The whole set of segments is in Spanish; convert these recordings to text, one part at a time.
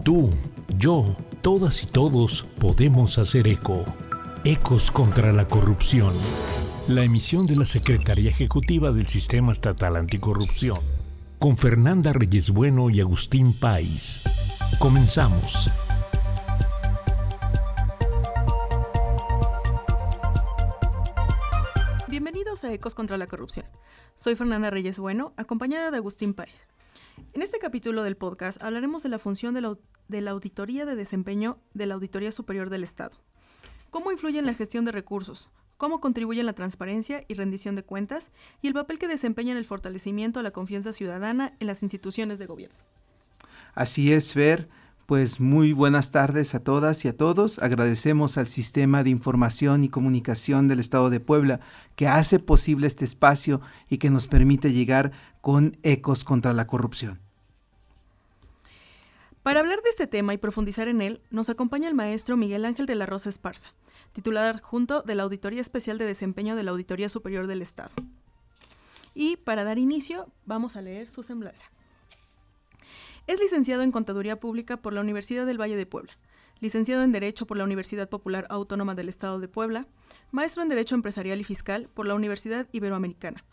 Tú, yo, todas y todos podemos hacer eco. Ecos contra la corrupción. La emisión de la Secretaría Ejecutiva del Sistema Estatal Anticorrupción. Con Fernanda Reyes Bueno y Agustín Páez. Comenzamos. Bienvenidos a Ecos contra la Corrupción. Soy Fernanda Reyes Bueno, acompañada de Agustín Páez. En este capítulo del podcast hablaremos de la función de la auditoría de desempeño de la Auditoría Superior del Estado. Cómo influye en la gestión de recursos, cómo contribuye en la transparencia y rendición de cuentas, y el papel que desempeña en el fortalecimiento de la confianza ciudadana en las instituciones de gobierno. Así es, Fer. Pues muy buenas tardes a todas y a todos. Agradecemos al Sistema de Información y Comunicación del Estado de Puebla que hace posible este espacio y que nos permite llegar con Ecos contra la Corrupción. Para hablar de este tema y profundizar en él, nos acompaña el maestro Miguel Ángel de la Rosa Esparza, titular adjunto de la Auditoría Especial de Desempeño de la Auditoría Superior del Estado. Y para dar inicio, vamos a leer su semblanza. Es licenciado en Contaduría Pública por la Universidad del Valle de Puebla, licenciado en Derecho por la Universidad Popular Autónoma del Estado de Puebla, maestro en Derecho Empresarial y Fiscal por la Universidad Iberoamericana,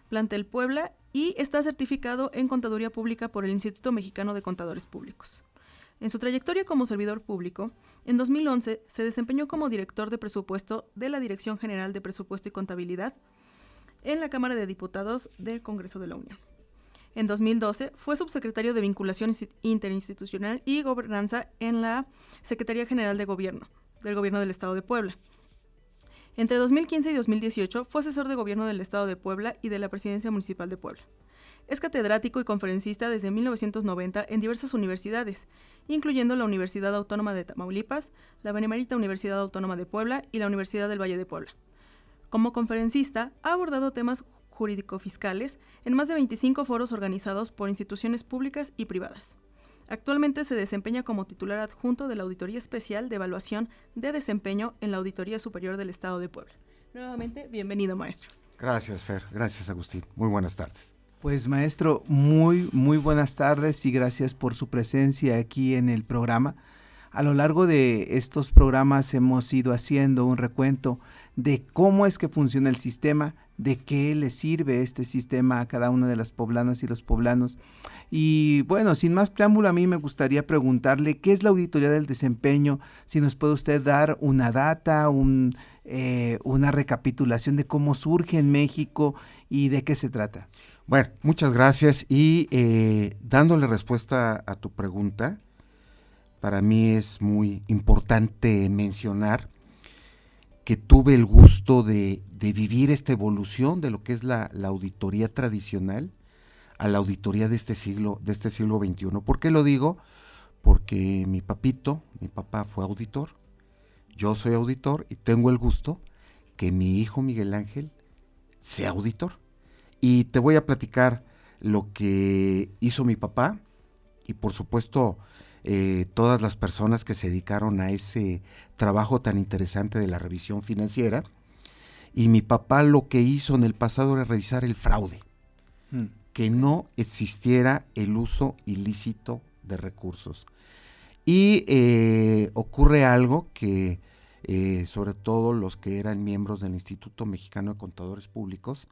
plantel Puebla, y está certificado en Contaduría Pública por el Instituto Mexicano de Contadores Públicos. En su trayectoria como servidor público, en 2011 se desempeñó como director de presupuesto de la Dirección General de Presupuesto y Contabilidad en la Cámara de Diputados del Congreso de la Unión. En 2012 fue subsecretario de Vinculación Interinstitucional y Gobernanza en la Secretaría General de Gobierno, del Gobierno del Estado de Puebla. Entre 2015 y 2018 fue asesor de Gobierno del Estado de Puebla y de la Presidencia Municipal de Puebla. Es catedrático y conferencista desde 1990 en diversas universidades, incluyendo la Universidad Autónoma de Tamaulipas, la Benemérita Universidad Autónoma de Puebla y la Universidad del Valle de Puebla. Como conferencista, ha abordado temas jurídico-fiscales en más de 25 foros organizados por instituciones públicas y privadas. Actualmente se desempeña como titular adjunto de la Auditoría Especial de Evaluación de Desempeño en la Auditoría Superior del Estado de Puebla. Nuevamente, bienvenido, maestro. Gracias, Fer. Gracias, Agustín. Muy buenas tardes. Pues, maestro, muy buenas tardes y gracias por su presencia aquí en el programa. A lo largo de estos programas hemos ido haciendo un recuento de cómo es que funciona el sistema, de qué le sirve este sistema a cada una de las poblanas y los poblanos. Y bueno, sin más preámbulo, a mí me gustaría preguntarle qué es la auditoría del desempeño, si nos puede usted dar una data, una recapitulación de cómo surge en México y de qué se trata. Bueno, muchas gracias y dándole respuesta a tu pregunta, para mí es muy importante mencionar que tuve el gusto de vivir esta evolución de lo que es la auditoría tradicional a la auditoría de este siglo XXI. ¿Por qué lo digo? Porque mi papá fue auditor, yo soy auditor y tengo el gusto que mi hijo Miguel Ángel sea auditor. Y te voy a platicar lo que hizo mi papá y por supuesto todas las personas que se dedicaron a ese trabajo tan interesante de la revisión financiera. Y mi papá lo que hizo en el pasado era revisar el fraude, que no existiera el uso ilícito de recursos. Y ocurre algo que sobre todo los que eran miembros del Instituto Mexicano de Contadores Públicos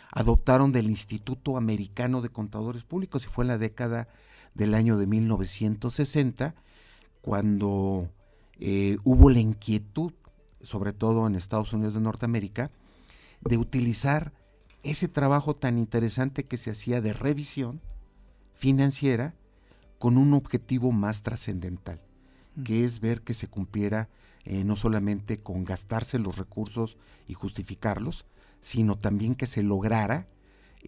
adoptaron del Instituto Americano de Contadores Públicos, y fue en la década del año de 1960 cuando hubo la inquietud, sobre todo en Estados Unidos de Norteamérica, de utilizar ese trabajo tan interesante que se hacía de revisión financiera con un objetivo más trascendental, que es ver que se cumpliera no solamente con gastarse los recursos y justificarlos, sino también que se lograra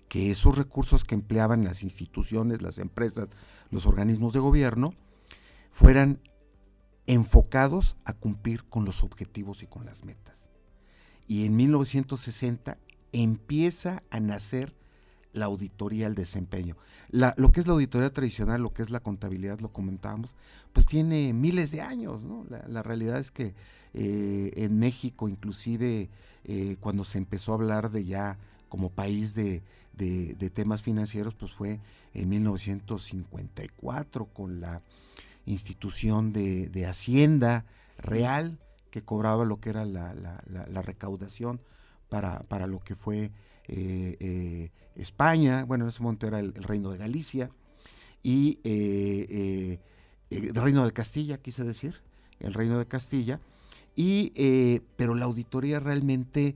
que esos recursos que empleaban las instituciones, las empresas, los organismos de gobierno, fueran enfocados a cumplir con los objetivos y con las metas. Y en 1960 empieza a nacer la auditoría al desempeño. Lo que es la auditoría tradicional, lo que es la contabilidad, lo comentábamos, pues tiene miles de años, ¿no? La realidad es que en México, inclusive cuando se empezó a hablar de ya como país de temas financieros, pues fue en 1954 con la institución de Hacienda real que cobraba lo que era la recaudación para lo que fue España, bueno, en ese momento era el Reino de Galicia, y el Reino de Castilla, quise decir, el Reino de Castilla, pero la auditoría realmente,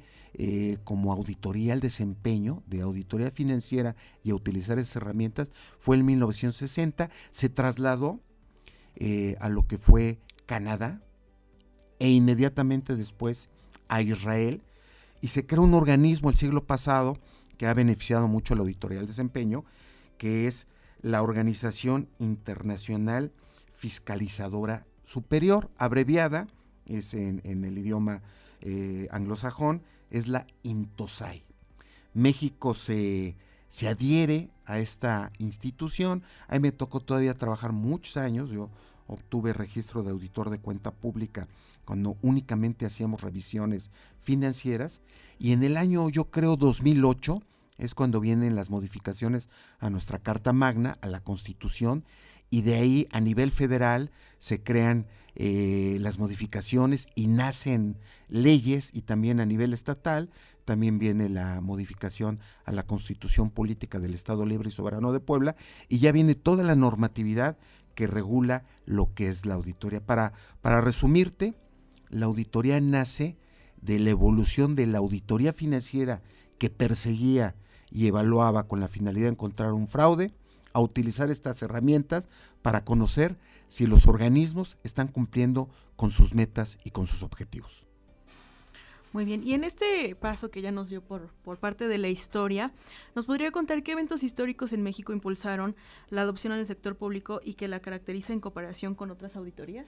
como auditoría al desempeño, de auditoría financiera y a utilizar esas herramientas, fue en 1960, se trasladó a lo que fue Canadá, e inmediatamente después a Israel, y se creó un organismo el siglo pasado que ha beneficiado mucho a la auditoría del desempeño, que es la Organización Internacional Fiscalizadora Superior, abreviada, es en el idioma anglosajón, es la INTOSAI. México se adhiere a esta institución. A mí me tocó todavía trabajar muchos años. Yo obtuve registro de auditor de cuenta pública cuando únicamente hacíamos revisiones financieras, y en el año, yo creo, 2008, es cuando vienen las modificaciones a nuestra Carta Magna, a la Constitución, y de ahí a nivel federal se crean las modificaciones y nacen leyes, y también a nivel estatal también viene la modificación a la Constitución Política del Estado Libre y Soberano de Puebla, y ya viene toda la normatividad que regula lo que es la auditoría. Para resumirte, la auditoría nace de la evolución de la auditoría financiera, que perseguía y evaluaba con la finalidad de encontrar un fraude, a utilizar estas herramientas para conocer si los organismos están cumpliendo con sus metas y con sus objetivos. Muy bien, y en este paso que ya nos dio por parte de la historia, ¿nos podría contar qué eventos históricos en México impulsaron la adopción en el sector público y que la caracteriza en comparación con otras auditorías?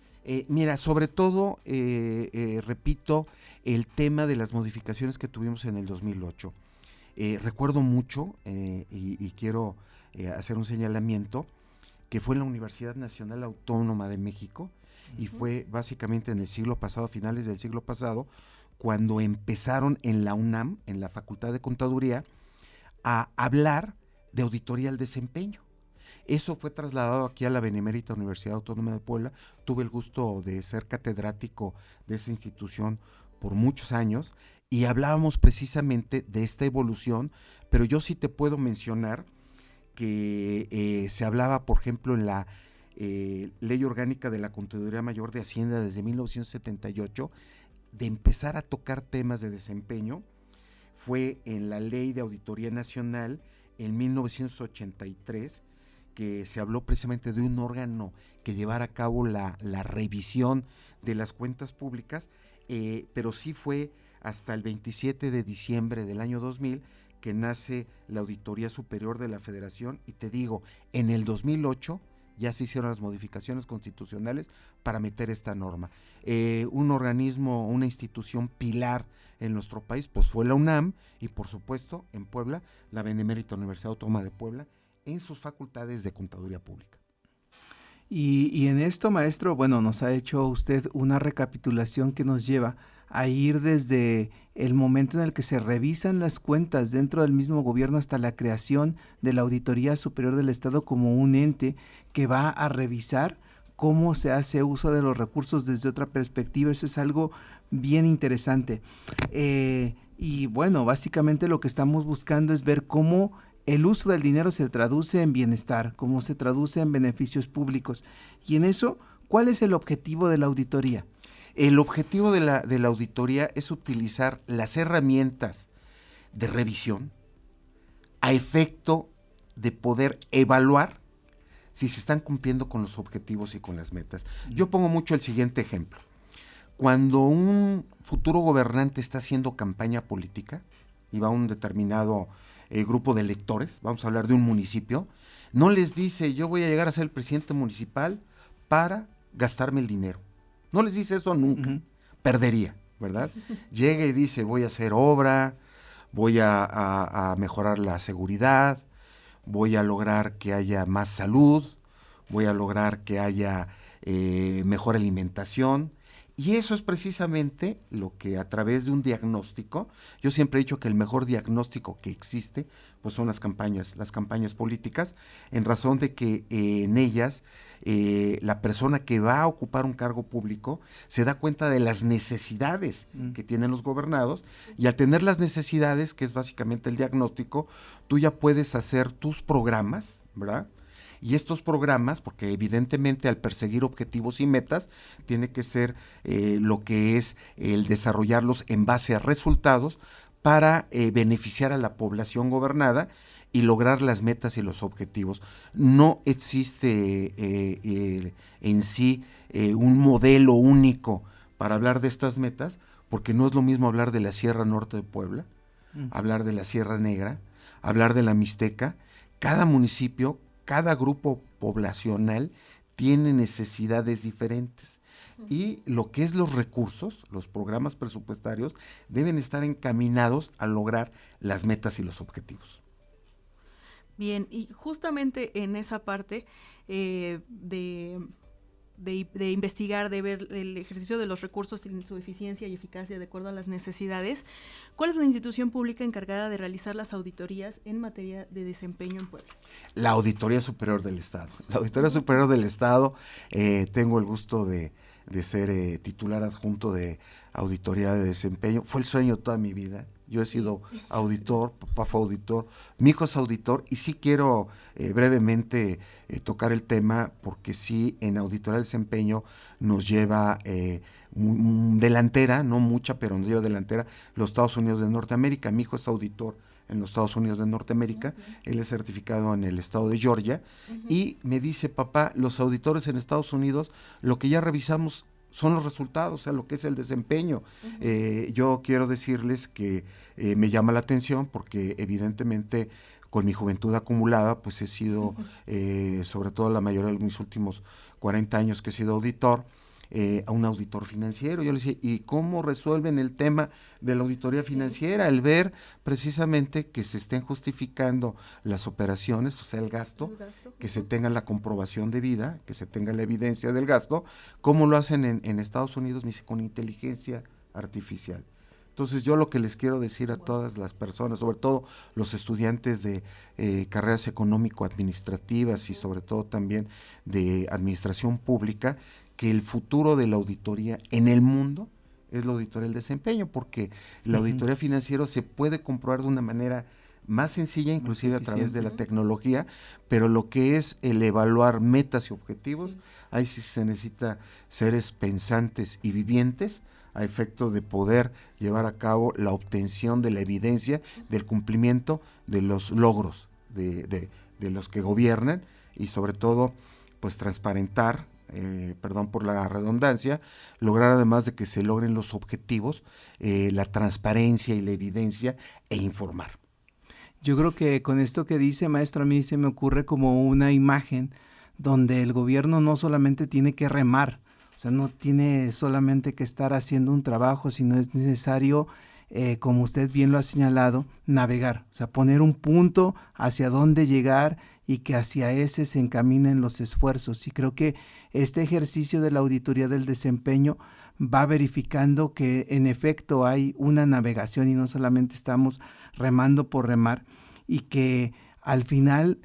Mira, sobre todo, repito, el tema de las modificaciones que tuvimos en el 2008. Recuerdo mucho, y quiero hacer un señalamiento, que fue en la Universidad Nacional Autónoma de México, y fue básicamente en el siglo pasado, finales del siglo pasado, cuando empezaron en la UNAM, en la Facultad de Contaduría, a hablar de auditoría al desempeño. Eso fue trasladado aquí a la Benemérita Universidad Autónoma de Puebla. Tuve el gusto de ser catedrático de esa institución por muchos años, y hablábamos precisamente de esta evolución, pero yo sí te puedo mencionar que se hablaba, por ejemplo, en la Ley Orgánica de la Contaduría Mayor de Hacienda desde 1978, de empezar a tocar temas de desempeño. Fue en la Ley de Auditoría Nacional en 1983 que se habló precisamente de un órgano que llevara a cabo la revisión de las cuentas públicas, pero sí fue hasta el 27 de diciembre del año 2000 que nace la Auditoría Superior de la Federación, y te digo, en el 2008 ya se hicieron las modificaciones constitucionales para meter esta norma. Un organismo, una institución pilar en nuestro país, pues fue la UNAM, y por supuesto en Puebla, la Benemérita Universidad Autónoma de Puebla, en sus facultades de Contaduría Pública. Y en esto, maestro, bueno, nos ha hecho usted una recapitulación que nos lleva a ir desde el momento en el que se revisan las cuentas dentro del mismo gobierno hasta la creación de la Auditoría Superior del Estado como un ente que va a revisar cómo se hace uso de los recursos desde otra perspectiva. Eso es algo bien interesante. Y bueno, básicamente lo que estamos buscando es ver cómo el uso del dinero se traduce en bienestar, cómo se traduce en beneficios públicos. Y en eso, ¿cuál es el objetivo de la auditoría? El objetivo de la auditoría es utilizar las herramientas de revisión a efecto de poder evaluar si se están cumpliendo con los objetivos y con las metas. Yo pongo mucho el siguiente ejemplo. Cuando un futuro gobernante está haciendo campaña política y va a un determinado grupo de electores, vamos a hablar de un municipio, no les dice: yo voy a llegar a ser el presidente municipal para gastarme el dinero. No les dice eso nunca. Perdería, ¿verdad? Llega y dice: voy a hacer obra, voy a mejorar la seguridad, voy a lograr que haya más salud, voy a lograr que haya mejor alimentación. Y eso es precisamente lo que, a través de un diagnóstico, yo siempre he dicho que el mejor diagnóstico que existe pues son las campañas políticas, en razón de que en ellas la persona que va a ocupar un cargo público se da cuenta de las necesidades que tienen los gobernados, y al tener las necesidades, que es básicamente el diagnóstico, tú ya puedes hacer tus programas, ¿verdad? Y estos programas, porque evidentemente al perseguir objetivos y metas, tiene que ser lo que es el desarrollarlos en base a resultados para beneficiar a la población gobernada y lograr las metas y los objetivos. No existe en sí un modelo único para hablar de estas metas, porque no es lo mismo hablar de la Sierra Norte de Puebla, hablar de la Sierra Negra, hablar de la Mixteca. Cada municipio, cada grupo poblacional tiene necesidades diferentes. Y lo que es los recursos, los programas presupuestarios, deben estar encaminados a lograr las metas y los objetivos. Bien, y justamente en esa parte de investigar, de ver el ejercicio de los recursos y su eficiencia y eficacia de acuerdo a las necesidades, ¿cuál es la institución pública encargada de realizar las auditorías en materia de desempeño en Puebla? La Auditoría Superior del Estado. La Auditoría Superior del Estado, tengo el gusto de ser titular adjunto de Auditoría de Desempeño. Fue el sueño toda mi vida. Yo he sido auditor, papá fue auditor, mi hijo es auditor, y sí quiero brevemente tocar el tema, porque sí, en Auditoría de Desempeño nos lleva delantera, no mucha, pero nos lleva delantera los Estados Unidos de Norteamérica. Mi hijo es auditor en los Estados Unidos de Norteamérica, él es certificado en el estado de Georgia, y me dice: papá, los auditores en Estados Unidos, lo que ya revisamos son los resultados, o sea, lo que es el desempeño. Yo quiero decirles que me llama la atención, porque evidentemente con mi juventud acumulada, pues he sido, sobre todo la mayoría de mis últimos 40 años que he sido auditor, a un auditor financiero. Yo le decía: ¿y cómo resuelven el tema de la auditoría financiera? El ver precisamente que se estén justificando las operaciones, o sea, el gasto, que se tenga la comprobación debida, que se tenga la evidencia del gasto. ¿Cómo lo hacen en Estados Unidos? Me dice: con inteligencia artificial. Entonces, yo lo que les quiero decir a todas las personas, sobre todo los estudiantes de carreras económico-administrativas y sobre todo también de administración pública, que el futuro de la auditoría en el mundo es la auditoría del desempeño, porque la auditoría financiera se puede comprobar de una manera más sencilla, inclusive a través de la tecnología, pero lo que es el evaluar metas y objetivos, ahí sí se necesita seres pensantes y vivientes a efecto de poder llevar a cabo la obtención de la evidencia del cumplimiento de los logros de los que gobiernan, y sobre todo pues transparentar, perdón por la redundancia, lograr, además de que se logren los objetivos, la transparencia y la evidencia, e informar. Yo creo que con esto que dice, maestro, a mí se me ocurre como una imagen donde el gobierno no solamente tiene que remar, o sea, no tiene solamente que estar haciendo un trabajo, sino es necesario, como usted bien lo ha señalado, navegar, o sea, poner un punto hacia dónde llegar y que hacia ese se encaminen los esfuerzos. Y creo que este ejercicio de la auditoría del desempeño va verificando que en efecto hay una navegación y no solamente estamos remando por remar, y que al final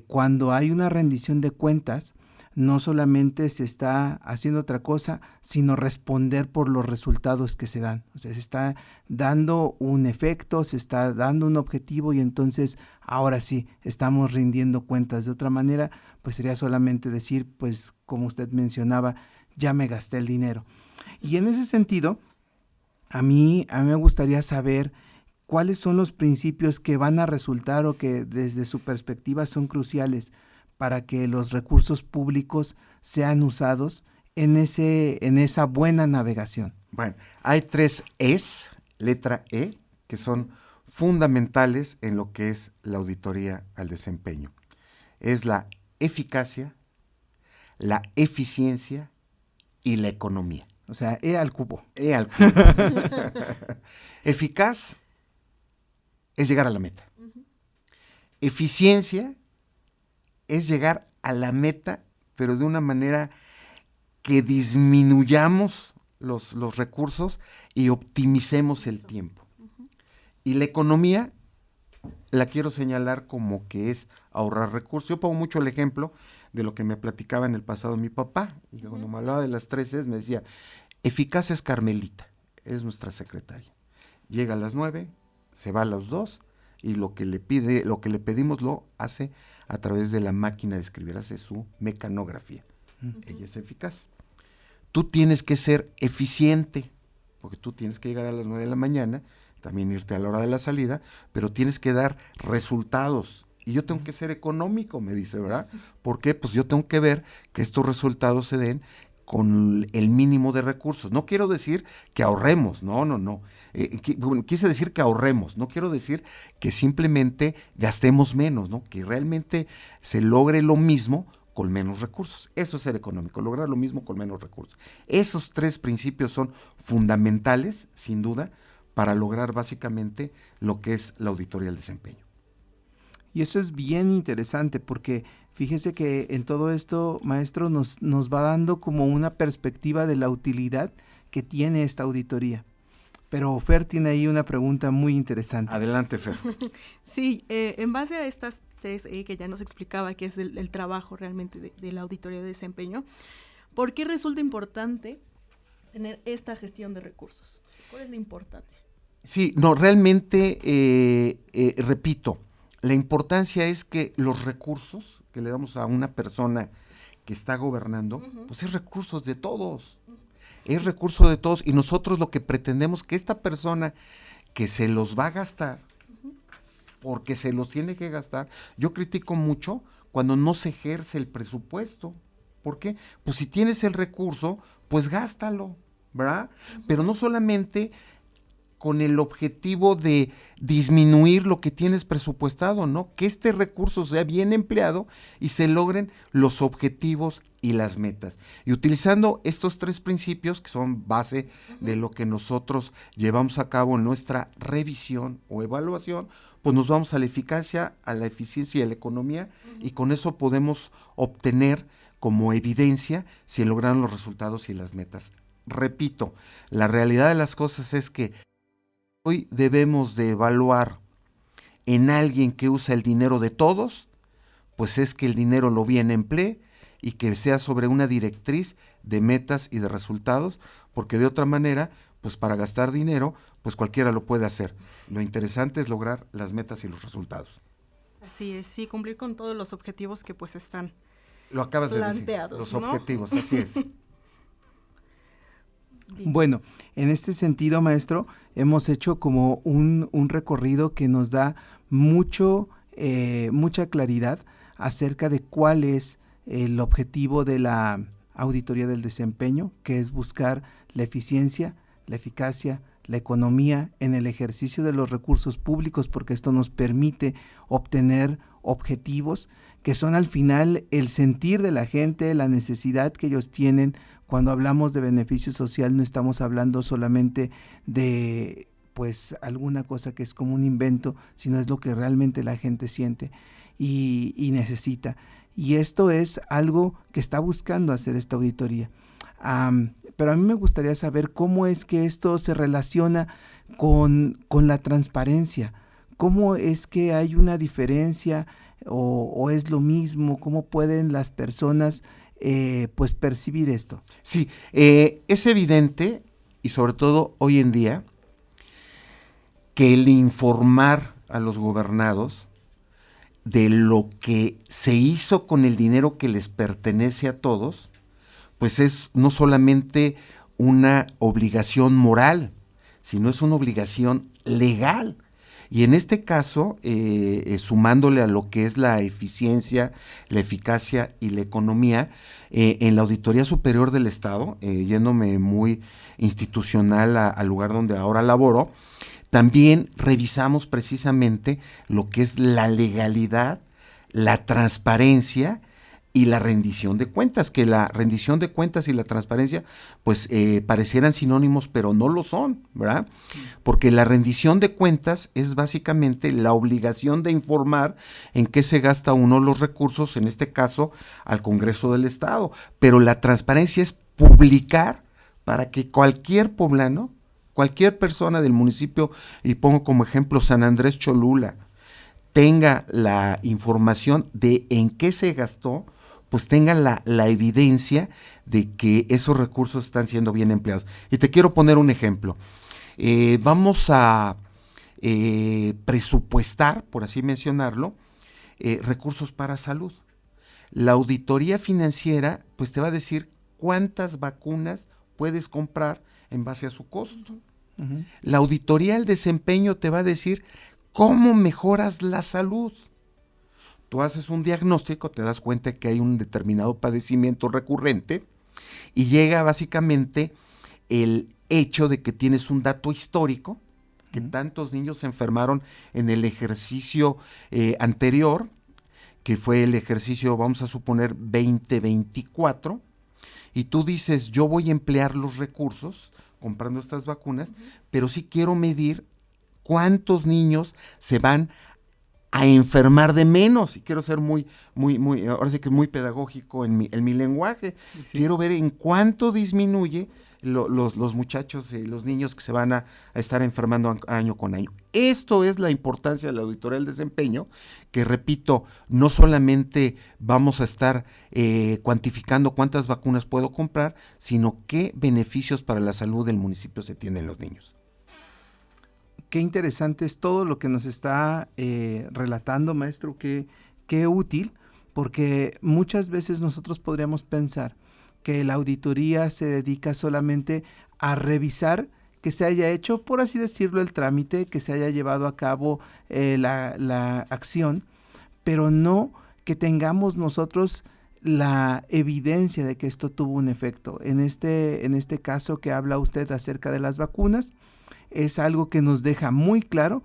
cuando hay una rendición de cuentas, no solamente se está haciendo otra cosa, sino responder por los resultados que se dan. O sea, se está dando un efecto, se está dando un objetivo, y entonces ahora sí estamos rindiendo cuentas. De otra manera, pues sería solamente decir, pues como usted mencionaba, ya me gasté el dinero. Y en ese sentido, a mí me gustaría saber cuáles son los principios que van a resultar, o que desde su perspectiva son cruciales para que los recursos públicos sean usados en esa buena navegación. Bueno, hay 3 E's, letra E, que son fundamentales en lo que es la auditoría al desempeño. Es la eficacia, la eficiencia y la economía. O sea, E al cubo. E al cubo. Eficaz es llegar a la meta. Eficiencia es llegar a la meta, pero de una manera que disminuyamos los recursos y optimicemos el tiempo. Y la economía la quiero señalar como que es ahorrar recursos. Yo pongo mucho el ejemplo de lo que me platicaba en el pasado mi papá, y que cuando me hablaba de las 3 E's me decía, eficaz es Carmelita, es nuestra secretaria. Llega a las 9, se va a las 2, y lo que le pedimos lo hace a través de la máquina de escribir, hace su mecanografía. Ella es eficaz. Tú tienes que ser eficiente, porque tú tienes que llegar a las 9 de la mañana, también irte a la hora de la salida, pero tienes que dar resultados. Y yo tengo que ser económico, me dice, ¿verdad? ¿Por qué? Pues yo tengo que ver que estos resultados se den con el mínimo de recursos. No quiero decir que ahorremos, no. Quise decir que ahorremos, no quiero decir que simplemente gastemos menos, ¿no? Que realmente se logre lo mismo con menos recursos. Eso es ser económico, lograr lo mismo con menos recursos. Esos 3 principios son fundamentales, sin duda, para lograr básicamente lo que es la auditoría del desempeño. Y eso es bien interesante porque fíjese que en todo esto, maestro, nos va dando como una perspectiva de la utilidad que tiene esta auditoría. Pero Fer tiene ahí una pregunta muy interesante. Adelante, Fer. Sí, en base a estas 3 que ya nos explicaba, que es el trabajo realmente de la auditoría de desempeño, ¿por qué resulta importante tener esta gestión de recursos? ¿Cuál es la importancia? Sí, no, realmente, repito, la importancia es que los recursos que le damos a una persona que está gobernando, pues es recursos de todos, es recurso de todos, y nosotros lo que pretendemos que esta persona que se los va a gastar, porque se los tiene que gastar, yo critico mucho cuando no se ejerce el presupuesto. ¿Por qué? Pues si tienes el recurso, pues gástalo, ¿verdad? Pero no solamente con el objetivo de disminuir lo que tienes presupuestado, ¿no? Que este recurso sea bien empleado y se logren los objetivos y las metas. Y utilizando estos 3 principios, que son base de lo que nosotros llevamos a cabo en nuestra revisión o evaluación, pues nos vamos a la eficacia, a la eficiencia y a la economía, y con eso podemos obtener como evidencia si lograron los resultados y las metas. Repito, la realidad de las cosas es que hoy debemos de evaluar en alguien que usa el dinero de todos, pues es que el dinero lo bien emplee y que sea sobre una directriz de metas y de resultados, porque de otra manera, pues para gastar dinero, pues cualquiera lo puede hacer. Lo interesante es lograr las metas y los resultados. Así es, sí, cumplir con todos los objetivos que pues están Lo acabas planteados, de decir, los ¿no? objetivos, así es. Bien. Bueno, en este sentido, maestro, hemos hecho como un recorrido que nos da mucha claridad acerca de cuál es el objetivo de la auditoría del desempeño, que es buscar la eficiencia, la eficacia, la economía en el ejercicio de los recursos públicos, porque esto nos permite obtener objetivos que son al final el sentir de la gente, la necesidad que ellos tienen. Cuando hablamos de beneficio social no estamos hablando solamente de pues alguna cosa que es como un invento, sino es lo que realmente la gente siente y necesita. Y esto es algo que está buscando hacer esta auditoría. Pero a mí me gustaría saber cómo es que esto se relaciona con la transparencia. ¿Cómo es que hay una diferencia o es lo mismo? ¿Cómo pueden las personas pues percibir esto? Sí, es evidente, y sobre todo hoy en día, que el informar a los gobernados de lo que se hizo con el dinero que les pertenece a todos, pues es no solamente una obligación moral, sino es una obligación legal. Y en este caso, sumándole a lo que es la eficiencia, la eficacia y la economía, en la Auditoría Superior del Estado, yéndome muy institucional al lugar donde ahora laboro, también revisamos precisamente lo que es la legalidad, la transparencia y la rendición de cuentas, que la rendición de cuentas y la transparencia pues parecieran sinónimos, pero no lo son, ¿verdad? Porque la rendición de cuentas es básicamente la obligación de informar en qué se gasta uno los recursos, en este caso al Congreso del Estado, pero la transparencia es publicar para que cualquier poblano, cualquier persona del municipio, y pongo como ejemplo San Andrés Cholula, tenga la información de en qué se gastó, pues tengan la evidencia de que esos recursos están siendo bien empleados. Y te quiero poner un ejemplo. Vamos a presupuestar, por así mencionarlo, recursos para salud. La auditoría financiera pues te va a decir cuántas vacunas puedes comprar en base a su costo. Uh-huh. La auditoría del desempeño te va a decir cómo mejoras la salud. Tú haces un diagnóstico, te das cuenta que hay un determinado padecimiento recurrente y llega básicamente el hecho de que tienes un dato histórico, que tantos niños se enfermaron en el ejercicio anterior, que fue el ejercicio, vamos a suponer, 2024, y tú dices, yo voy a emplear los recursos comprando estas vacunas, pero sí quiero medir cuántos niños se van a enfermar de menos, y quiero ser muy, ahora sí que muy pedagógico en mi lenguaje. Sí. Quiero ver en cuánto disminuye los muchachos y los niños que se van a estar enfermando año con año. Esto es la importancia de la auditoría del desempeño, que repito, no solamente vamos a estar cuantificando cuántas vacunas puedo comprar, sino qué beneficios para la salud del municipio se tienen los niños. Qué interesante es todo lo que nos está relatando, maestro, qué útil, porque muchas veces nosotros podríamos pensar que la auditoría se dedica solamente a revisar que se haya hecho, por así decirlo, el trámite, que se haya llevado a cabo la acción, pero no que tengamos nosotros la evidencia de que esto tuvo un efecto. En este caso que habla usted acerca de las vacunas, es algo que nos deja muy claro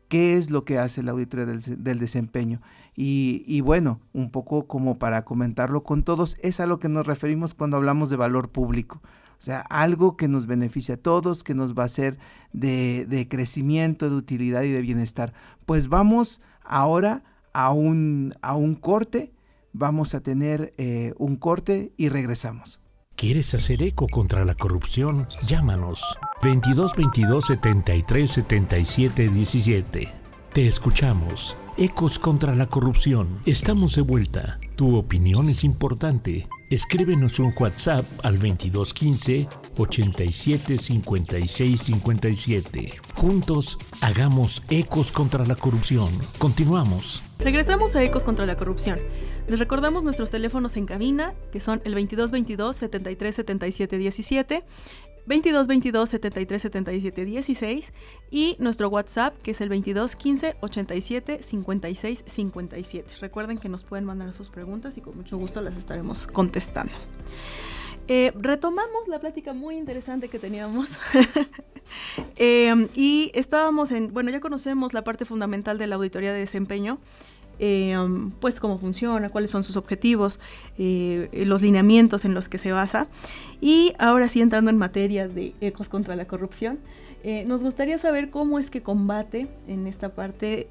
qué es lo que hace la auditoría del desempeño. Y bueno, un poco como para comentarlo con todos, es a lo que nos referimos cuando hablamos de valor público. O sea, algo que nos beneficia a todos, que nos va a ser de crecimiento, de utilidad y de bienestar. Pues vamos ahora a un corte, vamos a tener un corte y regresamos. ¿Quieres hacer eco contra la corrupción? Llámanos 2222 73 77 17. Te escuchamos. Ecos contra la corrupción. Estamos de vuelta. Tu opinión es importante. Escríbenos un WhatsApp al 2215 87 56 57. Juntos hagamos ecos contra la corrupción. Continuamos. Regresamos a Ecos contra la corrupción. Les recordamos nuestros teléfonos en cabina, que son el 2222 73 77 17, 2222 73 77 16 y nuestro WhatsApp, que es el 2215 87 56 57. Recuerden que nos pueden mandar sus preguntas y con mucho gusto las estaremos contestando. Retomamos la plática muy interesante que teníamos y estábamos ya conocemos la parte fundamental de la auditoría de desempeño, pues cómo funciona, cuáles son sus objetivos, los lineamientos en los que se basa. Y ahora sí, entrando en materia de ecos contra la corrupción, nos gustaría saber cómo es que combate en esta parte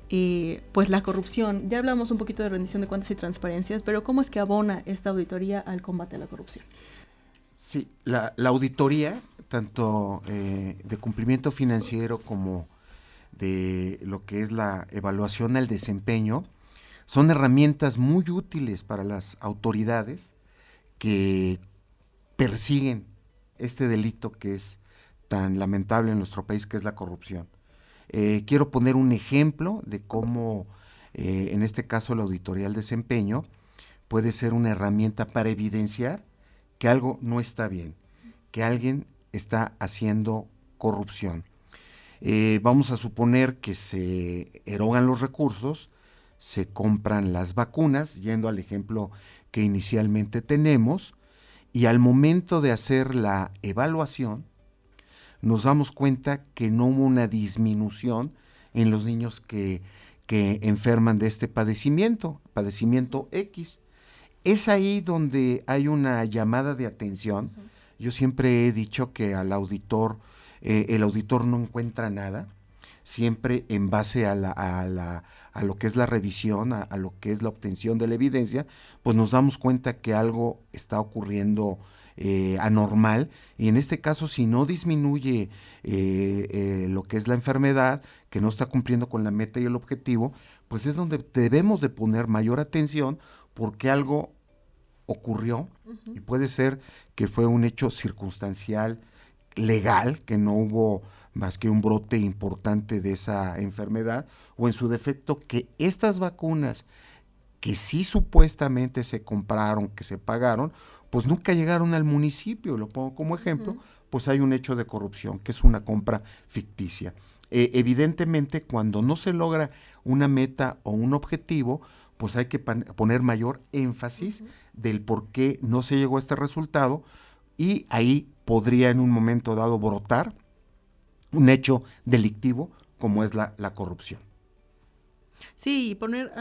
pues la corrupción. Ya hablamos un poquito de rendición de cuentas y transparencias, pero cómo es que abona esta auditoría al combate a la corrupción. Sí, la auditoría, tanto de cumplimiento financiero como de lo que es la evaluación al desempeño, son herramientas muy útiles para las autoridades que persiguen este delito que es tan lamentable en nuestro país, que es la corrupción. Quiero poner un ejemplo de cómo, en este caso, la auditoría del desempeño puede ser una herramienta para evidenciar que algo no está bien, que alguien está haciendo corrupción. Vamos a suponer que se erogan los recursos, se compran las vacunas, yendo al ejemplo que inicialmente tenemos, y al momento de hacer la evaluación, nos damos cuenta que no hubo una disminución en los niños que enferman de este padecimiento X. Es ahí donde hay una llamada de atención. Yo siempre he dicho que al auditor, el auditor no encuentra nada, siempre en base a lo que es la revisión, a lo que es la obtención de la evidencia, pues nos damos cuenta que algo está ocurriendo anormal, y en este caso, si no disminuye lo que es la enfermedad, que no está cumpliendo con la meta y el objetivo, pues es donde debemos de poner mayor atención, porque algo ocurrió y puede ser que fue un hecho circunstancial, legal, que no hubo más que un brote importante de esa enfermedad, o en su defecto que estas vacunas que sí supuestamente se compraron, que se pagaron, pues nunca llegaron al municipio. Lo pongo como ejemplo, pues hay un hecho de corrupción, que es una compra ficticia. Evidentemente, cuando no se logra una meta o un objetivo, pues hay que poner mayor énfasis del por qué no se llegó a este resultado, y ahí podría en un momento dado brotar un hecho delictivo como es la corrupción. Sí, y poner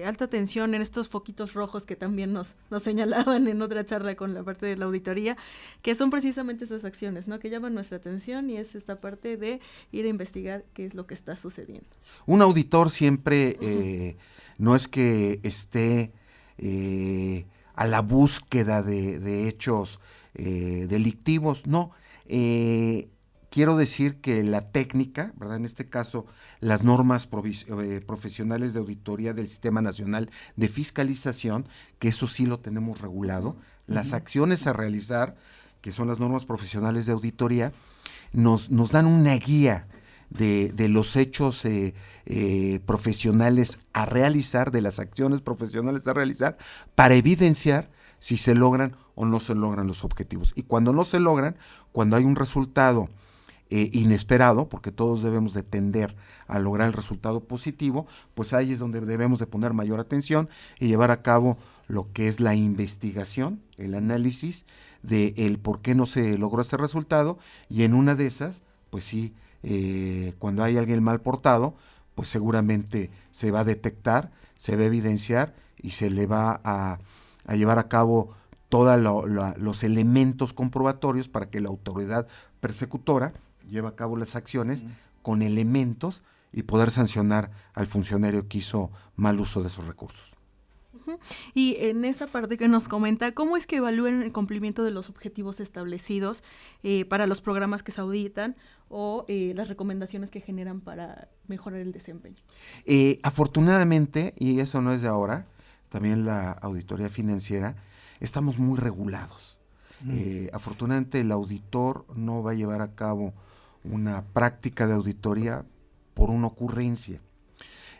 alta atención en estos foquitos rojos que también nos señalaban en otra charla con la parte de la auditoría, que son precisamente esas acciones, ¿no?, que llaman nuestra atención, y es esta parte de ir a investigar qué es lo que está sucediendo. Un auditor siempre no es que esté a la búsqueda de hechos delictivos, no. Quiero decir que la técnica, ¿verdad?, en este caso las normas profesionales de auditoría del Sistema Nacional de Fiscalización, que eso sí lo tenemos regulado, las acciones a realizar, que son las normas profesionales de auditoría, nos dan una guía de los hechos profesionales a realizar, de las acciones profesionales a realizar, para evidenciar si se logran o no se logran los objetivos. Y cuando no se logran, cuando hay un resultado inesperado, porque todos debemos de tender a lograr el resultado positivo, pues ahí es donde debemos de poner mayor atención y llevar a cabo lo que es la investigación, el análisis de el por qué no se logró ese resultado, y en una de esas, pues sí, cuando hay alguien mal portado, pues seguramente se va a detectar, se va a evidenciar y se le va a llevar a cabo todos los elementos comprobatorios para que la autoridad persecutora lleve a cabo las acciones con elementos y poder sancionar al funcionario que hizo mal uso de esos recursos. Y en esa parte que nos comenta, ¿cómo es que evalúan el cumplimiento de los objetivos establecidos para los programas que se auditan o las recomendaciones que generan para mejorar el desempeño? Afortunadamente, y eso no es de ahora, también la auditoría financiera, estamos muy regulados. Afortunadamente el auditor no va a llevar a cabo una práctica de auditoría por una ocurrencia.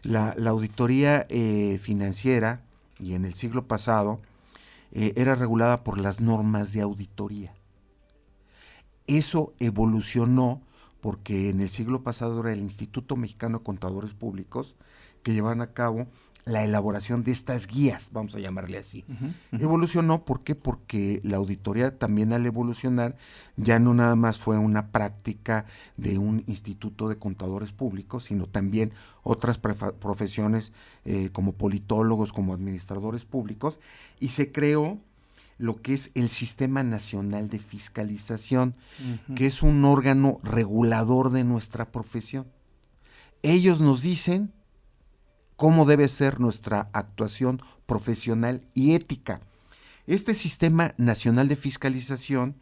La auditoría financiera, y en el siglo pasado, era regulada por las normas de auditoría. Eso evolucionó porque en el siglo pasado era el Instituto Mexicano de Contadores Públicos que llevaban a cabo la elaboración de estas guías, vamos a llamarle así. Evolucionó, ¿por qué? Porque la auditoría también, al evolucionar, ya no nada más fue una práctica de un instituto de contadores públicos, sino también otras profesiones como politólogos, como administradores públicos, y se creó lo que es el Sistema Nacional de Fiscalización, que es un órgano regulador de nuestra profesión. Ellos nos dicen cómo debe ser nuestra actuación profesional y ética. Este Sistema Nacional de Fiscalización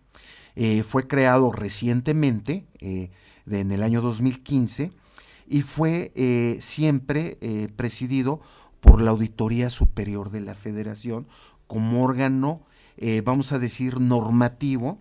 fue creado recientemente, en el año 2015, y fue siempre presidido por la Auditoría Superior de la Federación como órgano, vamos a decir, normativo,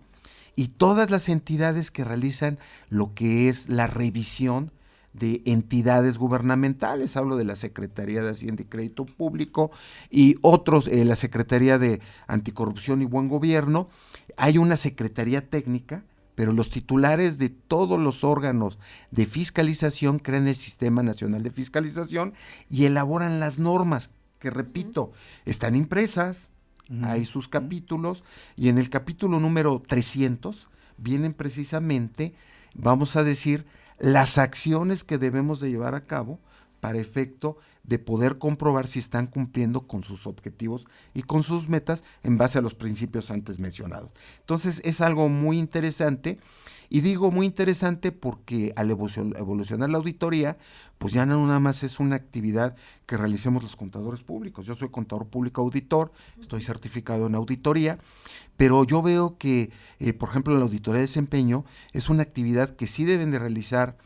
y todas las entidades que realizan lo que es la revisión de entidades gubernamentales, hablo de la Secretaría de Hacienda y Crédito Público y otros, la Secretaría de Anticorrupción y Buen Gobierno. Hay una Secretaría Técnica, pero los titulares de todos los órganos de fiscalización crean el Sistema Nacional de Fiscalización y elaboran las normas, que repito, están impresas, hay sus capítulos, y en el capítulo número 300 vienen precisamente, vamos a decir, las acciones que debemos de llevar a cabo para efecto de poder comprobar si están cumpliendo con sus objetivos y con sus metas en base a los principios antes mencionados. Entonces es algo muy interesante, y digo muy interesante porque al evolucionar la auditoría, pues ya no nada más es una actividad que realicemos los contadores públicos. Yo soy contador público auditor, estoy certificado en auditoría, pero yo veo que, por ejemplo, la auditoría de desempeño es una actividad que sí deben de realizar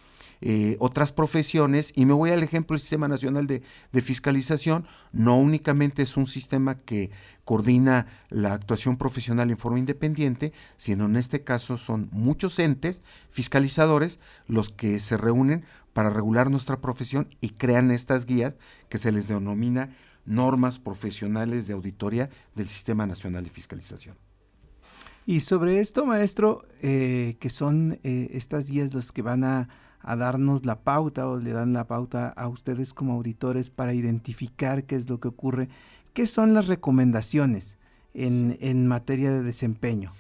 otras profesiones, y me voy al ejemplo del Sistema Nacional de Fiscalización. No únicamente es un sistema que coordina la actuación profesional en forma independiente, sino en este caso son muchos entes fiscalizadores los que se reúnen para regular nuestra profesión y crean estas guías que se les denomina normas profesionales de auditoría del Sistema Nacional de Fiscalización. Y sobre esto, maestro, que son estas guías los que van a darnos la pauta o le dan la pauta a ustedes como auditores para identificar qué es lo que ocurre, ¿qué son las recomendaciones en materia de desempeño?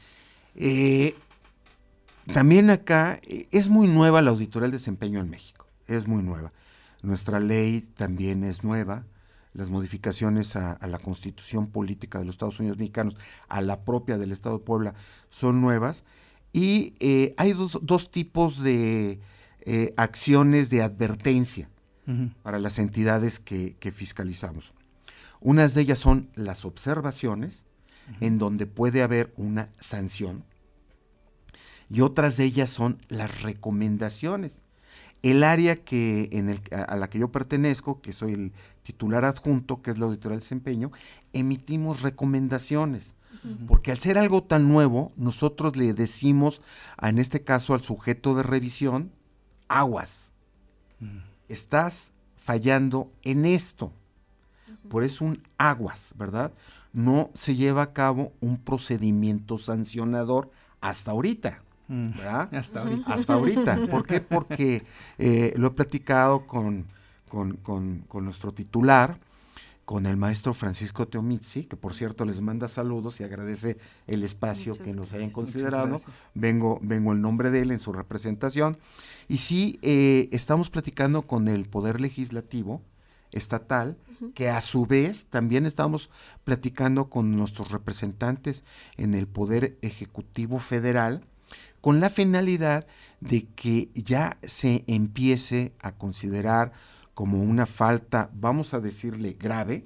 También acá es muy nueva la auditoría del desempeño en México, es muy nueva. Nuestra ley también es nueva. Las modificaciones a la Constitución Política de los Estados Unidos Mexicanos, a la propia del Estado de Puebla, son nuevas, y hay dos tipos de acciones de advertencia para las entidades que fiscalizamos. Unas de ellas son las observaciones, en donde puede haber una sanción, y otras de ellas son las recomendaciones. El área a la que yo pertenezco, que soy el titular adjunto, que es la auditoría del desempeño, emitimos recomendaciones, porque al ser algo tan nuevo, nosotros le decimos, en este caso al sujeto de revisión, aguas, estás fallando en esto, por eso un aguas, ¿verdad? No se lleva a cabo un procedimiento sancionador hasta ahorita. ¿Verdad? Hasta ahorita. ¿Por qué? Porque lo he platicado con nuestro titular, con el maestro Francisco Teomizzi, que por cierto les manda saludos y agradece el espacio que nos hayan considerado. Vengo en nombre de él en su representación. Y sí, estamos platicando con el Poder Legislativo Estatal, que a su vez también estamos platicando con nuestros representantes en el Poder Ejecutivo Federal, con la finalidad de que ya se empiece a considerar como una falta, vamos a decirle grave,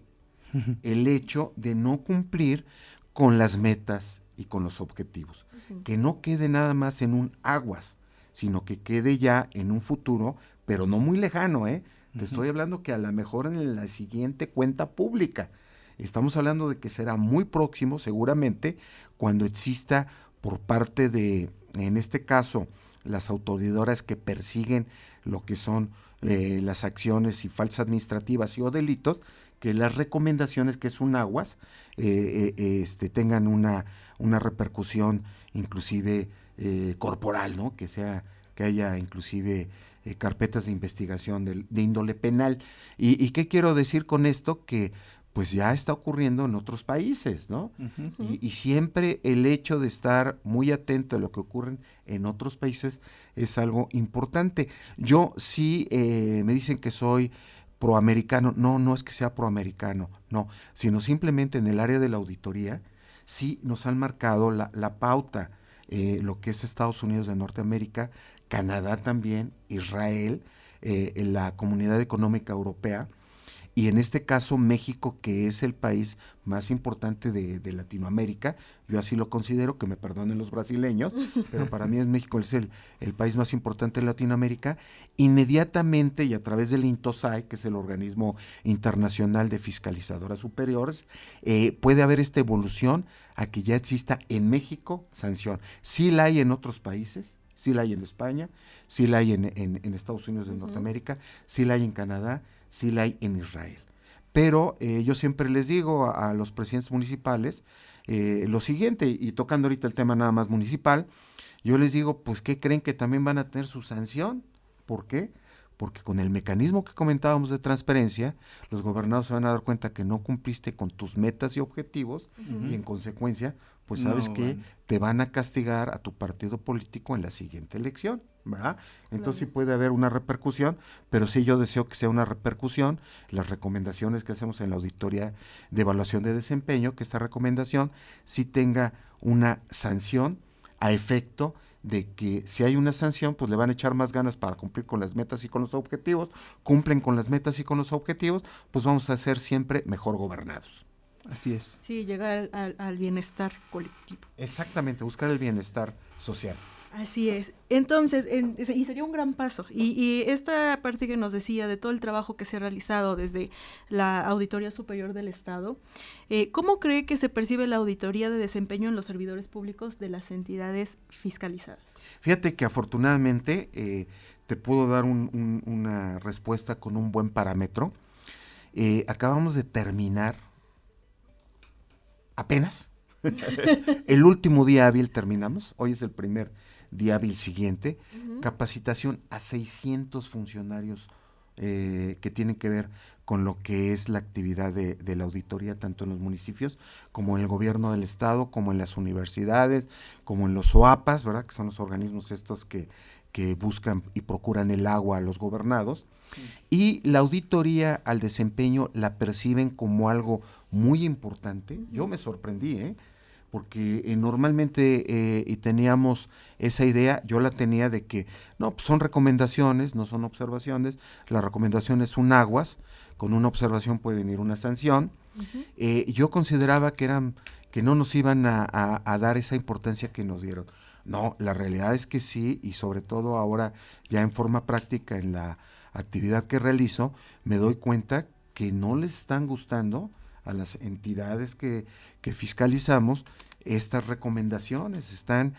el hecho de no cumplir con las metas y con los objetivos. Que no quede nada más en un aguas, sino que quede ya en un futuro, pero no muy lejano, Te estoy hablando que a lo mejor en la siguiente cuenta pública. Estamos hablando de que será muy próximo, seguramente, cuando exista por parte de, en este caso, las autoridades que persiguen lo que son las acciones y faltas administrativas y o delitos, que las recomendaciones, que es un aguas, tengan una repercusión inclusive corporal, ¿no? Que haya inclusive carpetas de investigación de índole penal. ¿Y qué quiero decir con esto? Que pues ya está ocurriendo en otros países, ¿no? Y siempre el hecho de estar muy atento a lo que ocurre en otros países es algo importante. Yo sí, me dicen que soy proamericano. No es que sea proamericano, no, sino simplemente en el área de la auditoría sí nos han marcado la pauta, lo que es Estados Unidos de Norteamérica, Canadá también, Israel, la Comunidad Económica Europea, y en este caso México, que es el país más importante de Latinoamérica. Yo así lo considero, que me perdonen los brasileños, pero para mí México es el país más importante de Latinoamérica. Inmediatamente, y a través del INTOSAI, que es el organismo internacional de fiscalizadoras superiores, puede haber esta evolución a que ya exista en México sanción. Sí la hay en otros países, sí la hay en España, sí la hay en Estados Unidos de Norteamérica, sí la hay en Canadá, sí la hay en Israel. Pero yo siempre les digo a los presidentes municipales lo siguiente, y tocando ahorita el tema nada más municipal, yo les digo, pues, ¿qué creen? Que también van a tener su sanción. ¿Por qué? Porque con el mecanismo que comentábamos de transparencia, los gobernados se van a dar cuenta que no cumpliste con tus metas y objetivos, y en consecuencia, pues sabes que te van a castigar a tu partido político en la siguiente elección, ¿verdad? Entonces sí puede haber una repercusión, pero sí yo deseo que sea una repercusión. Las recomendaciones que hacemos en la auditoría de evaluación de desempeño, que esta recomendación sí tenga una sanción a efecto de que si hay una sanción, pues le van a echar más ganas para cumplir con las metas y con los objetivos. Cumplen con las metas y con los objetivos, pues vamos a ser siempre mejor gobernados. Así es. Sí, llegar al bienestar colectivo. Exactamente, buscar el bienestar social. Así es. Entonces, y sería un gran paso. Y esta parte que nos decía de todo el trabajo que se ha realizado desde la Auditoría Superior del Estado, ¿cómo cree que se percibe la auditoría de desempeño en los servidores públicos de las entidades fiscalizadas? Fíjate que afortunadamente te puedo dar una respuesta con un buen parámetro. Acabamos de terminar, apenas, el último día hábil terminamos, hoy es el primer día hábil siguiente, capacitación a 600 funcionarios que tienen que ver con lo que es la actividad de la auditoría, tanto en los municipios como en el gobierno del estado, como en las universidades, como en los OAPAS, ¿verdad? Que son los organismos estos que buscan y procuran el agua a los gobernados. Sí. Y la auditoría al desempeño la perciben como algo muy importante. Yo me sorprendí, porque normalmente y teníamos esa idea, yo la tenía de que no, pues son recomendaciones, no son observaciones, la recomendación es un aguas, con una observación puede venir una sanción. Yo consideraba que no nos iban a dar esa importancia que nos dieron. No, la realidad es que sí, y sobre todo ahora ya en forma práctica en la actividad que realizo, me doy cuenta que no les están gustando a las entidades que fiscalizamos estas recomendaciones. Están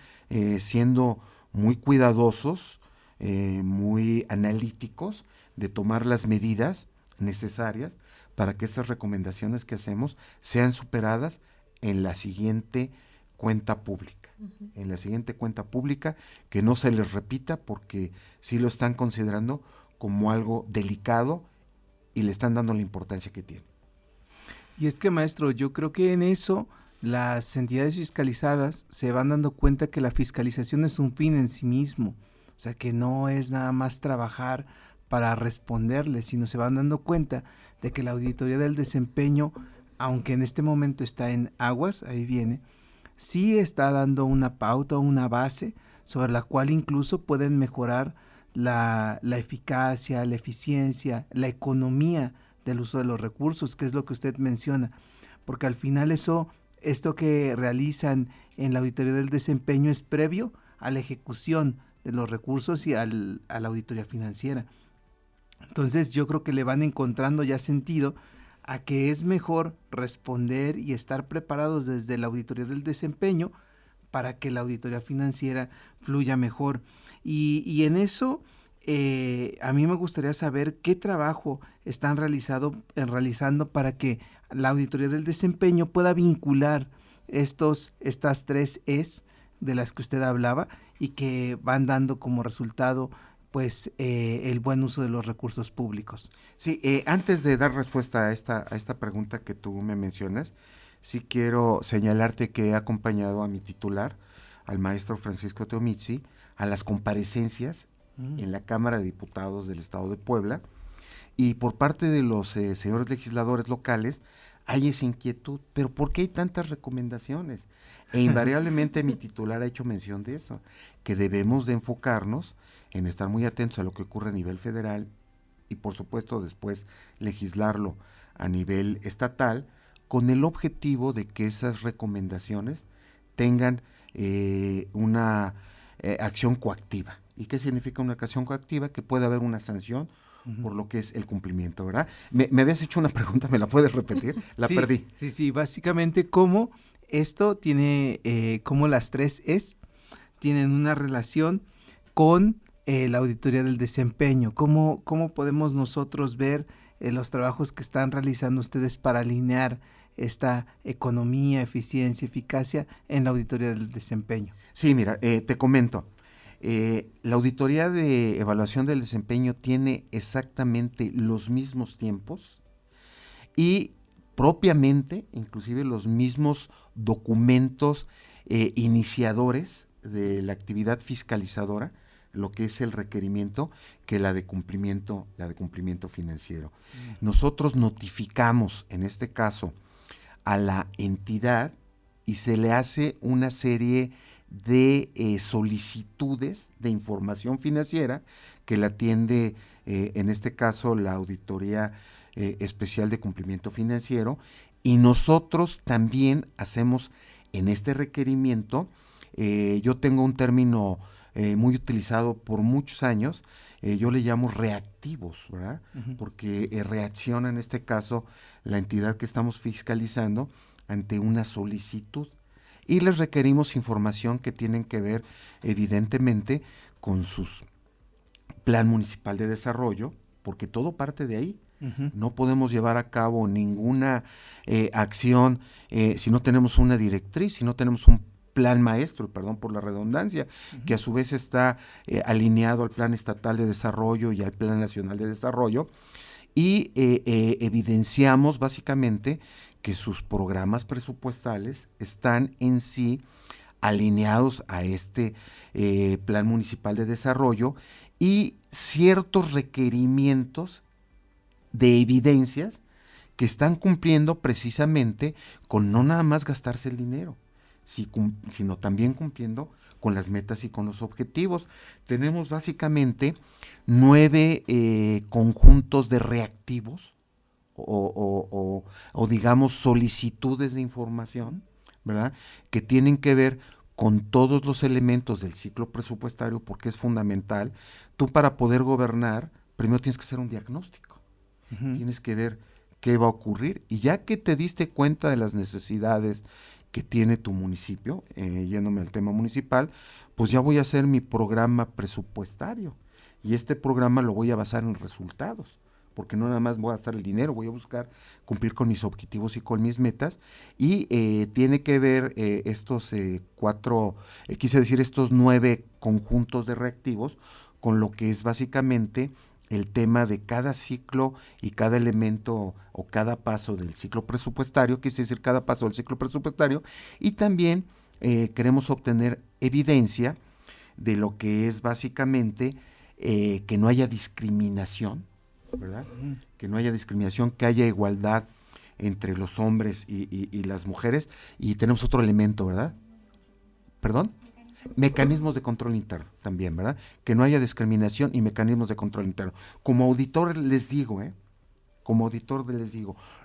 siendo muy cuidadosos, muy analíticos de tomar las medidas necesarias para que estas recomendaciones que hacemos sean superadas en la siguiente cuenta pública. En la siguiente cuenta pública, que no se les repita porque sí lo están considerando como algo delicado y le están dando la importancia que tiene. Y es que, maestro, yo creo que en eso las entidades fiscalizadas se van dando cuenta que la fiscalización es un fin en sí mismo, o sea, que no es nada más trabajar para responderle, sino se van dando cuenta de que la auditoría del desempeño, aunque en este momento está en aguas, ahí viene, sí está dando una pauta, una base sobre la cual incluso pueden mejorar la eficacia, la eficiencia, la economía del uso de los recursos, que es lo que usted menciona, porque al final esto que realizan en la auditoría del desempeño es previo a la ejecución de los recursos y a la auditoría financiera. Entonces yo creo que le van encontrando ya sentido a que es mejor responder y estar preparados desde la auditoría del desempeño para que la auditoría financiera fluya mejor. Y en eso a mí me gustaría saber qué trabajo están realizando para que la auditoría del desempeño pueda vincular estas 3 Es de las que usted hablaba y que van dando como resultado pues el buen uso de los recursos públicos. Sí, antes de dar respuesta a esta pregunta que tú me mencionas, sí quiero señalarte que he acompañado a mi titular, al maestro Francisco Teomizzi, a las comparecencias en la Cámara de Diputados del Estado de Puebla, y por parte de los señores legisladores locales hay esa inquietud, pero ¿por qué hay tantas recomendaciones? E invariablemente mi titular ha hecho mención de eso, que debemos de enfocarnos en estar muy atentos a lo que ocurre a nivel federal y por supuesto después legislarlo a nivel estatal, con el objetivo de que esas recomendaciones tengan una acción coactiva. ¿Y qué significa una acción coactiva? Que puede haber una sanción por lo que es el cumplimiento, ¿verdad? Me habías hecho una pregunta, ¿me la puedes repetir? La perdí. Sí, básicamente cómo esto tiene, cómo las 3 Es tienen una relación con la auditoría del desempeño. ¿Cómo podemos nosotros ver los trabajos que están realizando ustedes para alinear esta economía, eficiencia, eficacia en la auditoría del desempeño? Sí, mira, te comento. La auditoría de evaluación del desempeño tiene exactamente los mismos tiempos y propiamente, inclusive los mismos documentos iniciadores de la actividad fiscalizadora, lo que es el requerimiento, que la de cumplimiento financiero. Nosotros notificamos, en este caso, a la entidad y se le hace una serie de solicitudes de información financiera que la atiende, en este caso, la Auditoría Especial de Cumplimiento Financiero, y nosotros también hacemos en este requerimiento, yo tengo un término muy utilizado por muchos años, yo le llamo reactivos, ¿verdad? Porque reacciona en este caso la entidad que estamos fiscalizando ante una solicitud y les requerimos información que tienen que ver evidentemente con su plan municipal de desarrollo, porque todo parte de ahí. No podemos llevar a cabo ninguna acción si no tenemos una directriz, si no tenemos un plan maestro, perdón por la redundancia, que a su vez está alineado al Plan Estatal de Desarrollo y al Plan Nacional de Desarrollo, y evidenciamos básicamente que sus programas presupuestales están en sí alineados a este Plan Municipal de Desarrollo y ciertos requerimientos de evidencias que están cumpliendo precisamente con no nada más gastarse el dinero, sino también cumpliendo con las metas y con los objetivos. Tenemos básicamente 9 conjuntos de reactivos o digamos solicitudes de información, ¿verdad? Que tienen que ver con todos los elementos del ciclo presupuestario, porque es fundamental. Tú, para poder gobernar, primero tienes que hacer un diagnóstico. Tienes que ver qué va a ocurrir, y ya que te diste cuenta de las necesidades que tiene tu municipio, yéndome al tema municipal, pues ya voy a hacer mi programa presupuestario, y este programa lo voy a basar en resultados, porque no nada más voy a gastar el dinero, voy a buscar cumplir con mis objetivos y con mis metas, y tiene que ver estos 9 conjuntos de reactivos con lo que es básicamente el tema de cada ciclo y cada elemento o cada paso del ciclo presupuestario, quise decir cada paso del ciclo presupuestario, y también queremos obtener evidencia de lo que es básicamente que no haya discriminación, ¿verdad? Que no haya discriminación, que haya igualdad entre los hombres y las mujeres, y tenemos otro elemento, ¿verdad? ¿Perdón? Mecanismos de control interno también, ¿verdad? Que no haya discriminación y mecanismos de control interno. Como auditor les digo,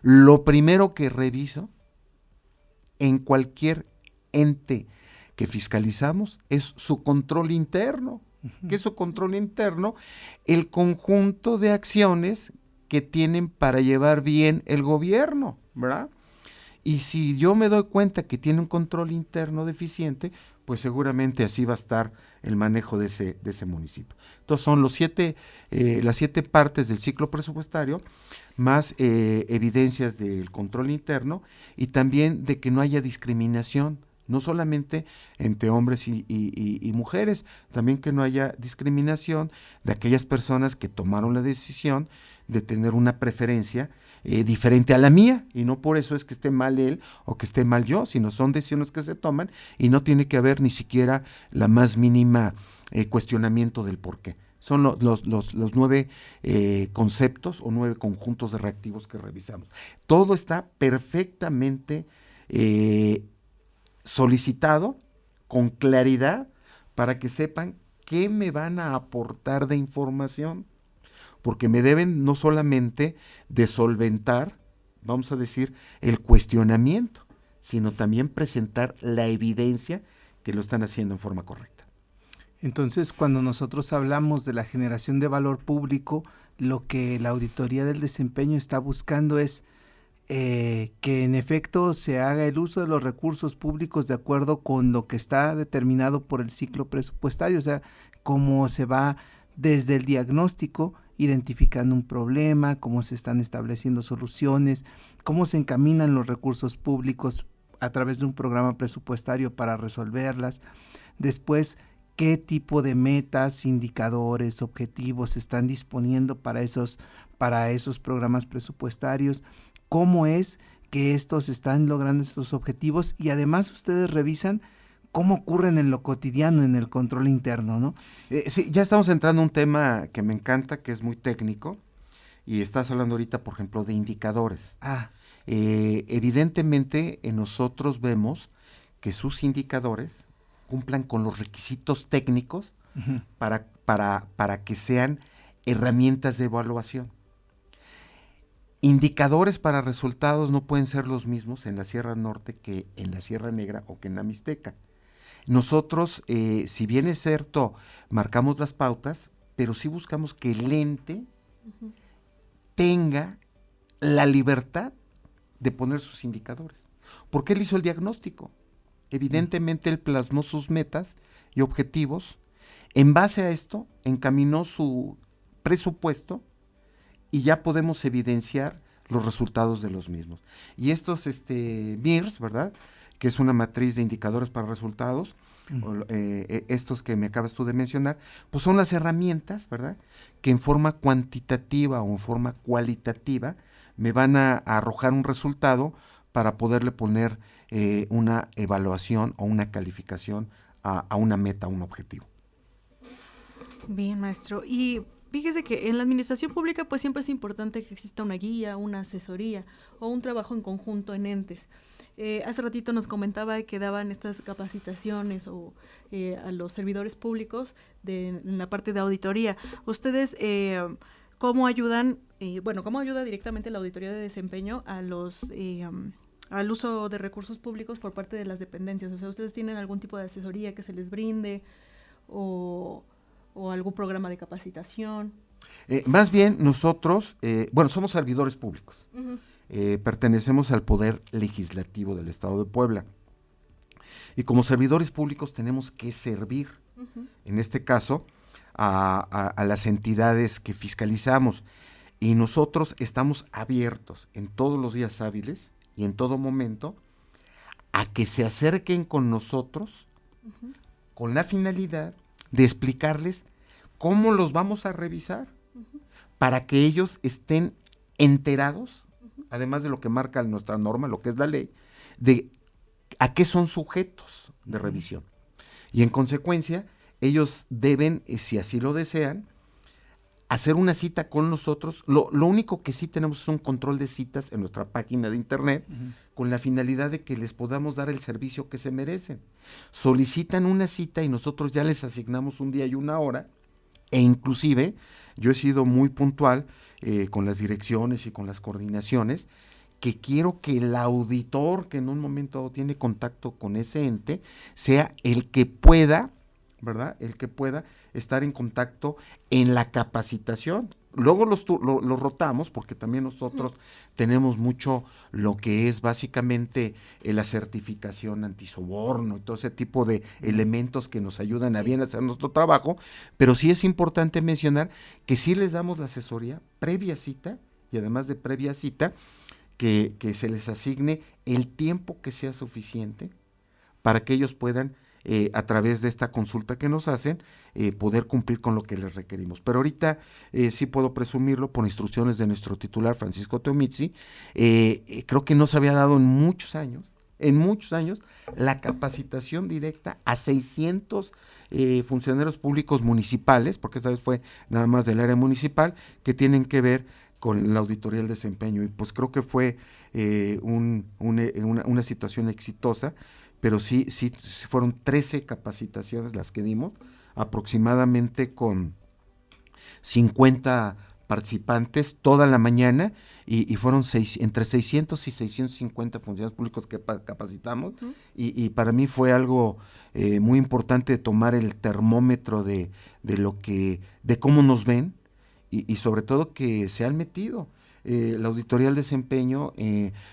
lo primero que reviso en cualquier ente que fiscalizamos es su control interno. ¿Qué es su control interno? El conjunto de acciones que tienen para llevar bien el gobierno, ¿verdad? Y si yo me doy cuenta que tiene un control interno deficiente, pues seguramente así va a estar el manejo de ese municipio. Entonces son las 7 partes del ciclo presupuestario, más evidencias del control interno, y también de que no haya discriminación, no solamente entre hombres y mujeres, también que no haya discriminación de aquellas personas que tomaron la decisión de tener una preferencia diferente a la mía, y no por eso es que esté mal él o que esté mal yo, sino son decisiones que se toman y no tiene que haber ni siquiera la más mínima cuestionamiento del por qué. Son los 9 conceptos o 9 conjuntos de reactivos que revisamos. Todo está perfectamente solicitado con claridad para que sepan qué me van a aportar de información, porque me deben no solamente de solventar, vamos a decir, el cuestionamiento, sino también presentar la evidencia que lo están haciendo en forma correcta. Entonces, cuando nosotros hablamos de la generación de valor público, lo que la Auditoría del Desempeño está buscando es que en efecto se haga el uso de los recursos públicos de acuerdo con lo que está determinado por el ciclo presupuestario, o sea, cómo se va desde el diagnóstico identificando un problema, cómo se están estableciendo soluciones, cómo se encaminan los recursos públicos a través de un programa presupuestario para resolverlas. Después, qué tipo de metas, indicadores, objetivos se están disponiendo para esos programas presupuestarios, cómo es que estos están logrando estos objetivos, y además ustedes revisan cómo ocurren en lo cotidiano, en el control interno, ¿no? Sí, ya estamos entrando a un tema que me encanta, que es muy técnico, y estás hablando ahorita, por ejemplo, de indicadores. Evidentemente, nosotros vemos que sus indicadores cumplan con los requisitos técnicos para que sean herramientas de evaluación. Indicadores para resultados no pueden ser los mismos en la Sierra Norte que en la Sierra Negra o que en la Mixteca. nosotros, si bien es cierto, marcamos las pautas, pero sí buscamos que el ente tenga la libertad de poner sus indicadores. Porque él hizo el diagnóstico. Evidentemente él plasmó sus metas y objetivos. En base a esto, encaminó su presupuesto y ya podemos evidenciar los resultados de los mismos. Y estos MIRS, ¿verdad?, que es una matriz de indicadores para resultados, estos que me acabas tú de mencionar, pues son las herramientas, ¿verdad?, que en forma cuantitativa o en forma cualitativa me van a arrojar un resultado para poderle poner una evaluación o una calificación a una meta, a un objetivo. Bien, maestro. Y fíjese que en la administración pública pues siempre es importante que exista una guía, una asesoría o un trabajo en conjunto en entes. Hace ratito nos comentaba que daban estas capacitaciones a los servidores públicos en la parte de auditoría. ¿Ustedes cómo ayudan, cómo ayuda directamente la auditoría de desempeño a al uso de recursos públicos por parte de las dependencias? O sea, ¿ustedes tienen algún tipo de asesoría que se les brinde o algún programa de capacitación? Más bien nosotros, somos servidores públicos. Uh-huh. Pertenecemos al Poder Legislativo del Estado de Puebla. Y como servidores públicos tenemos que servir, en este caso, a las entidades que fiscalizamos. Y nosotros estamos abiertos en todos los días hábiles y en todo momento a que se acerquen con nosotros con la finalidad de explicarles cómo los vamos a revisar para que ellos estén enterados, además de lo que marca nuestra norma, lo que es la ley, de a qué son sujetos de revisión. Y en consecuencia, ellos deben, si así lo desean, hacer una cita con nosotros. Lo único que sí tenemos es un control de citas en nuestra página de internet, con la finalidad de que les podamos dar el servicio que se merecen. Solicitan una cita y nosotros ya les asignamos un día y una hora, e inclusive yo he sido muy puntual con las direcciones y con las coordinaciones, que quiero que el auditor que en un momento tiene contacto con ese ente sea el que pueda, ¿verdad?, el que pueda estar en contacto en la capacitación. Luego los rotamos, porque también nosotros tenemos mucho lo que es básicamente la certificación antisoborno y todo ese tipo de elementos que nos ayudan a bien hacer nuestro trabajo, pero sí es importante mencionar que sí les damos la asesoría previa cita, y además de previa cita, que se les asigne el tiempo que sea suficiente para que ellos puedan, a través de esta consulta que nos hacen, poder cumplir con lo que les requerimos. Pero ahorita sí puedo presumirlo por instrucciones de nuestro titular, Francisco Teomizzi. Creo que no se había dado en muchos años, la capacitación directa a 600 funcionarios públicos municipales, porque esta vez fue nada más del área municipal, que tienen que ver con la auditoría del desempeño. Y pues creo que fue una situación exitosa, pero sí fueron 13 capacitaciones las que dimos, aproximadamente con 50 participantes toda la mañana, y fueron entre 600 y 650 funcionarios públicos que capacitamos, y para mí fue algo muy importante tomar el termómetro de cómo nos ven, y sobre todo que se han metido. La auditoría del desempeño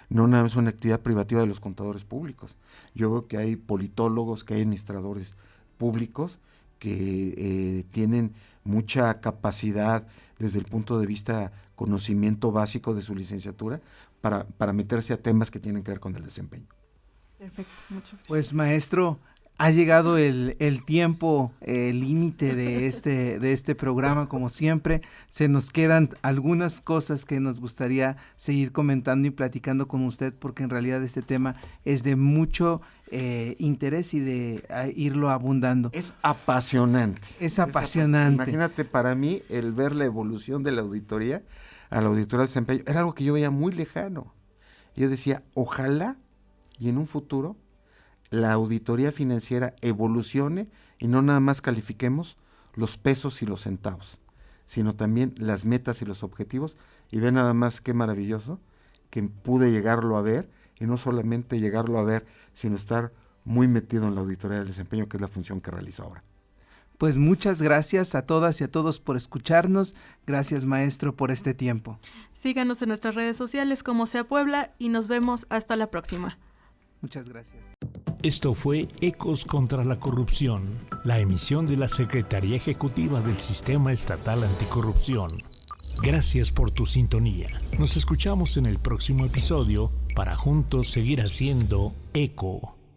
no nada más es una actividad privativa de los contadores públicos. Yo veo que hay politólogos, que hay administradores públicos que tienen mucha capacidad desde el punto de vista conocimiento básico de su licenciatura para meterse a temas que tienen que ver con el desempeño. Perfecto, muchas gracias. Pues maestro, ha llegado el tiempo límite de este programa. Como siempre, se nos quedan algunas cosas que nos gustaría seguir comentando y platicando con usted, porque en realidad este tema es de mucho interés y de irlo abundando. Es apasionante. Es apasionante. Imagínate, para mí, el ver la evolución de la auditoría a la auditoría de desempeño era algo que yo veía muy lejano. Yo decía, ojalá y en un futuro la auditoría financiera evolucione y no nada más califiquemos los pesos y los centavos, sino también las metas y los objetivos. Y ve nada más qué maravilloso que pude llegarlo a ver, y no solamente llegarlo a ver, sino estar muy metido en la auditoría del desempeño, que es la función que realizo ahora. Pues muchas gracias a todas y a todos por escucharnos. Gracias, maestro, por este tiempo. Síganos en nuestras redes sociales como Sea Puebla y nos vemos hasta la próxima. Muchas gracias. Esto fue Ecos contra la Corrupción, la emisión de la Secretaría Ejecutiva del Sistema Estatal Anticorrupción. Gracias por tu sintonía. Nos escuchamos en el próximo episodio para juntos seguir haciendo eco.